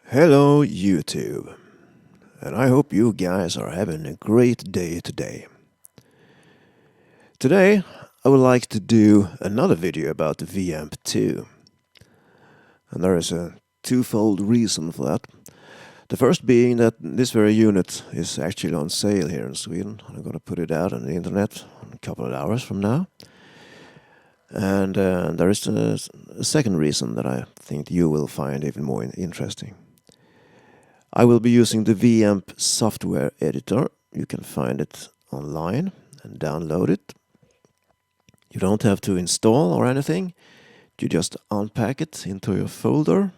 Hello YouTube, and I hope you guys are having a great day today. Today I would like to do another video about the VAMP2, and there is a twofold reason for that. The first being that this very unit is actually on sale here in Sweden. I'm going to put it out on the internet in a couple of hours from now. And there is a second reason that I think you will find even more interesting. I will be using the VAMP software editor. You can find it online and download it. You don't have to install or anything. You just unpack it into your folder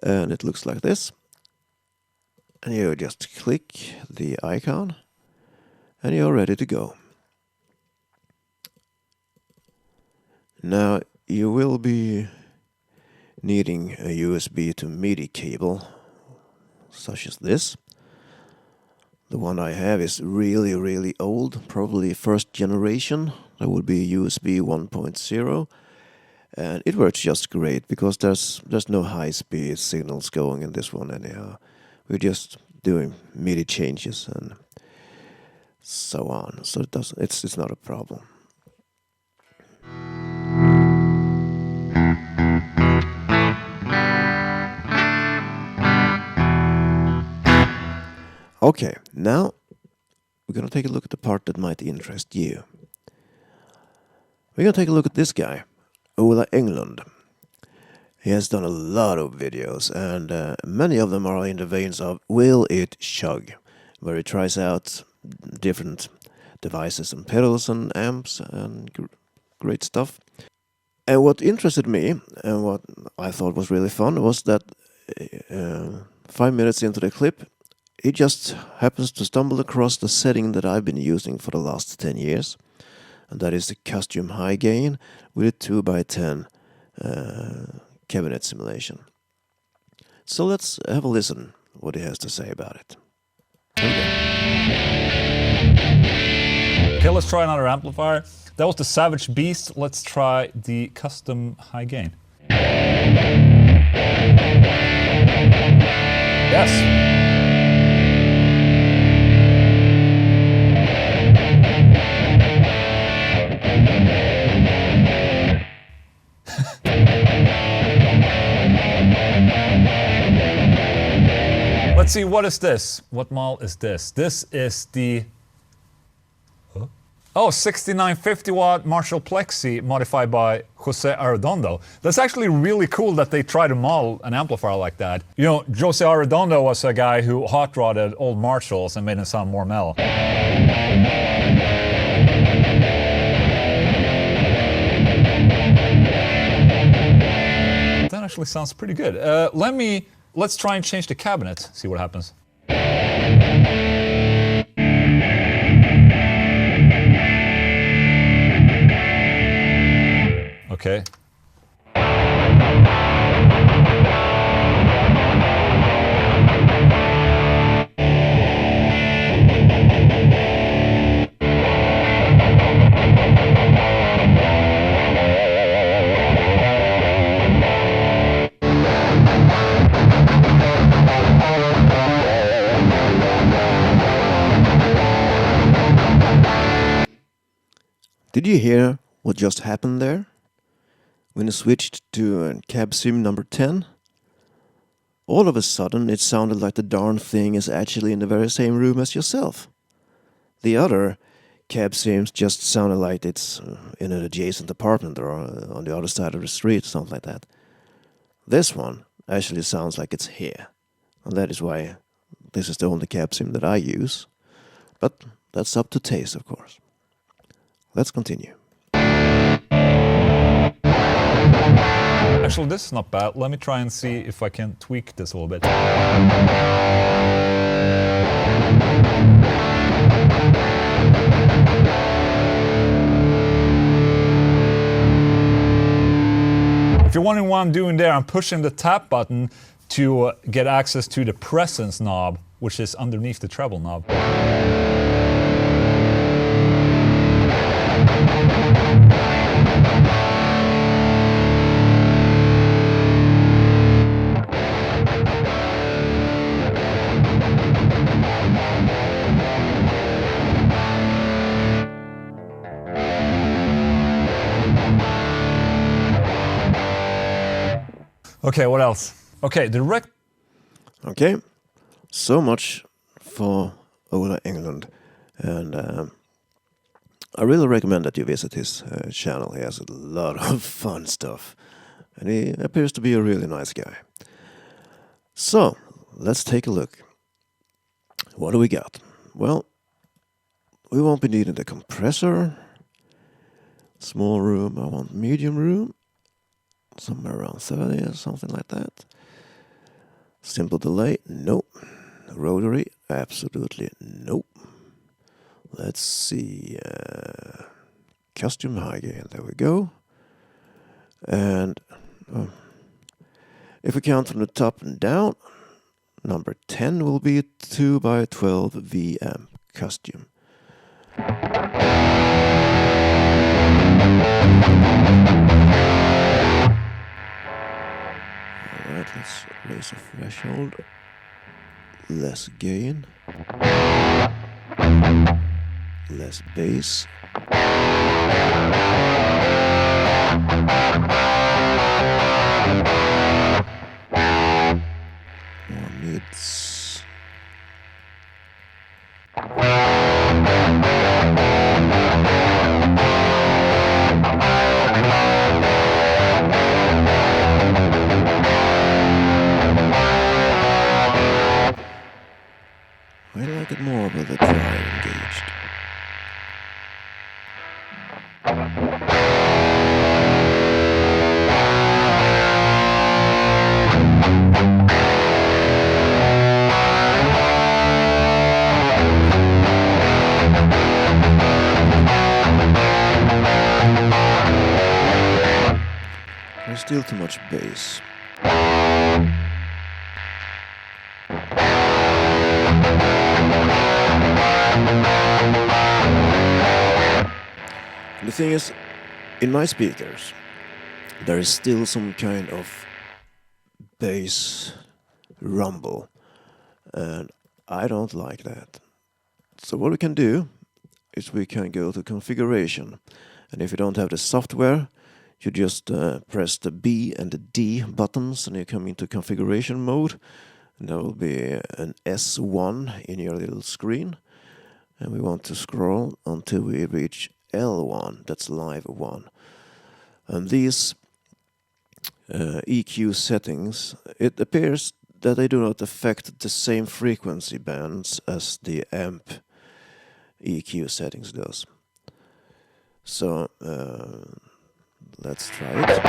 and it looks like this. And you just click the icon and you're ready to go. Now you will be needing a USB to MIDI cable such as this. The one I have is really old, probably first generation. That would be USB 1.0, and it works just great because there's no high-speed signals going in this one anyhow. We're just doing MIDI changes and so on, so it's not a problem. Okay, now we're going to take a look at the part that might interest you. We're going to take a look at this guy, Ola Englund. He has done a lot of videos, and many of them are in the veins of Will It Chug, where he tries out different devices and pedals and amps and great stuff. And what interested me, and what I thought was really fun, was that 5 minutes into the clip, he just happens to stumble across the setting that I've been using for the last 10 years. And that is the custom high gain with a 2x10 cabinet simulation. So let's have a listen what he has to say about it. Okay, let's try another amplifier. That was the Savage Beast. Let's try the custom high gain. Yes. Let's see, what is this? What model is this? This is the 6950 watt Marshall Plexi modified by Jose Arredondo. That's actually really cool that they try to model an amplifier like that. You know, Jose Arredondo was a guy who hot rodded old Marshalls and made them sound more metal. That actually sounds pretty good. Let's try and change the cabinet, see what happens. Okay. Did you hear what just happened there? When I switched to cab sim number 10, all of a sudden it sounded like the darn thing is actually in the very same room as yourself. The other cab sims just sounded like it's in an adjacent apartment or on the other side of the street, something like that. This one actually sounds like it's here, and that is why this is the only cab sim that I use. But that's up to taste, of course. Let's continue. Actually, this is not bad. Let me try and see if I can tweak this a little bit. If you're wondering what I'm doing there, I'm pushing the tap button to get access to the presence knob, which is underneath the treble knob. Okay, what else? Okay, direct. Okay, so much for Ola Englund, and I really recommend that you visit his channel. He has a lot of fun stuff, and he appears to be a really nice guy. So, let's take a look. What do we got? Well, we won't be needing the compressor. Small room, I want medium room. Somewhere around 30 or something like that. Simple delay, nope. Rotary, absolutely nope. Let's see. Custom high gain, there we go. And if we count from the top and down, number 10 will be 2x12 V amp custom. Alright, let's raise the threshold. Less gain. Less bass. More mids. I like it more with the drive engaged. There's still too much bass. The thing is, in my speakers, there is still some kind of bass rumble, and I don't like that. So what we can do is we can go to configuration, and if you don't have the software, you just press the B and the D buttons and you come into configuration mode, and there will be an S1 in your little screen, and we want to scroll until we reach L1, that's live 1. And these EQ settings, it appears that they do not affect the same frequency bands as the amp EQ settings does. So let's try it.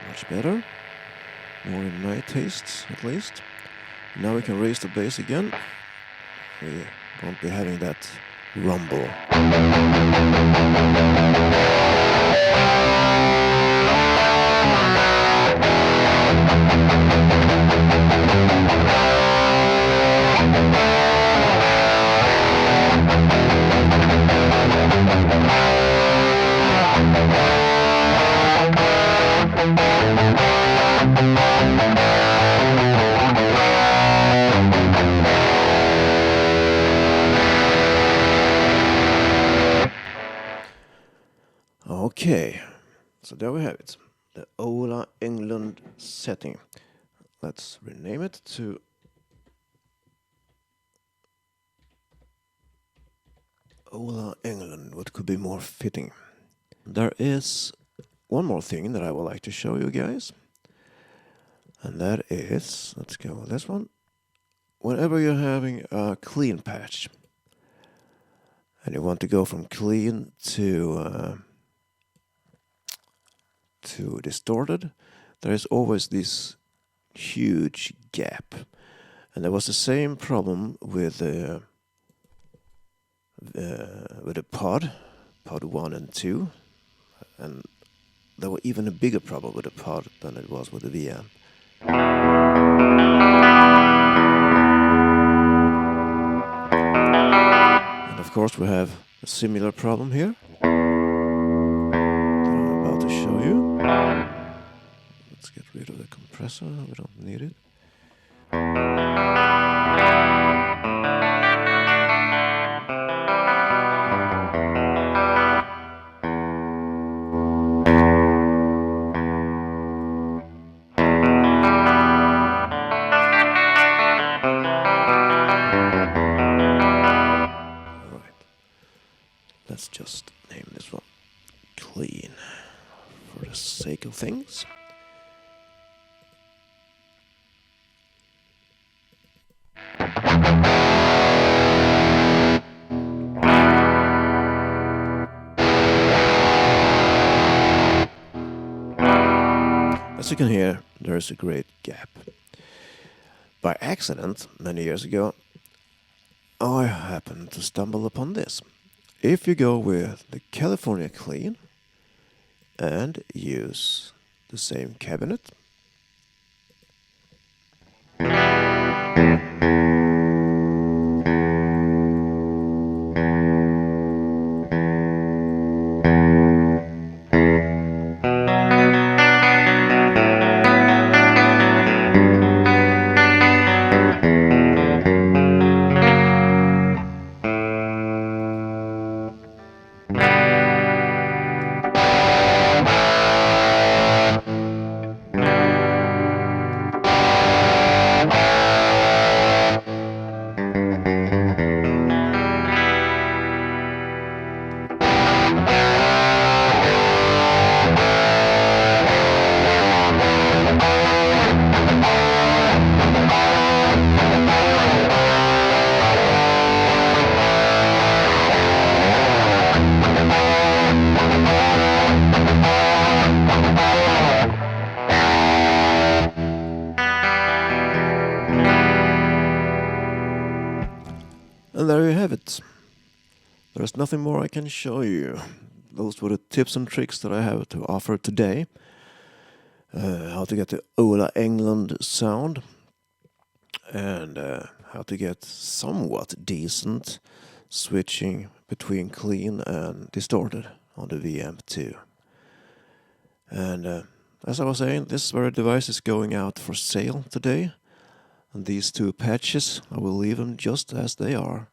Much better. More in my tastes, at least. Now we can raise the bass again. We won't be having that rumble. Okay, so there we have it, the Ola Englund setting. Let's rename it to Ola Englund. What could be more fitting? There is one more thing that I would like to show you guys, and that is, let's go with this one. Whenever you're having a clean patch and you want to go from clean to distorted, there is always this huge gap. And there was the same problem with the with a pod 1 and 2, and there was even a bigger problem with the pod than it was with the VM. And of course we have a similar problem here that I'm about to show you. Let's get rid of the compressor, we don't need it. Let's just name this one clean for the sake of things. As you can hear, there is a great gap. By accident, many years ago, I happened to stumble upon this. If you go with the California Clean and use the same cabinet, and there you have it. There's nothing more I can show you. Those were the tips and tricks that I have to offer today. How to get the Ola Englund sound, and how to get somewhat decent switching between clean and distorted on the VM2. And as I was saying, this very device is going out for sale today. And these two patches, I will leave them just as they are.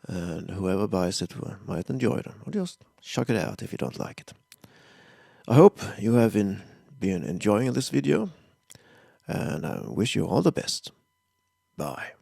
And whoever buys it might enjoy them, or just chuck it out if you don't like it. I hope you have been enjoying this video, and I wish you all the best. Bye.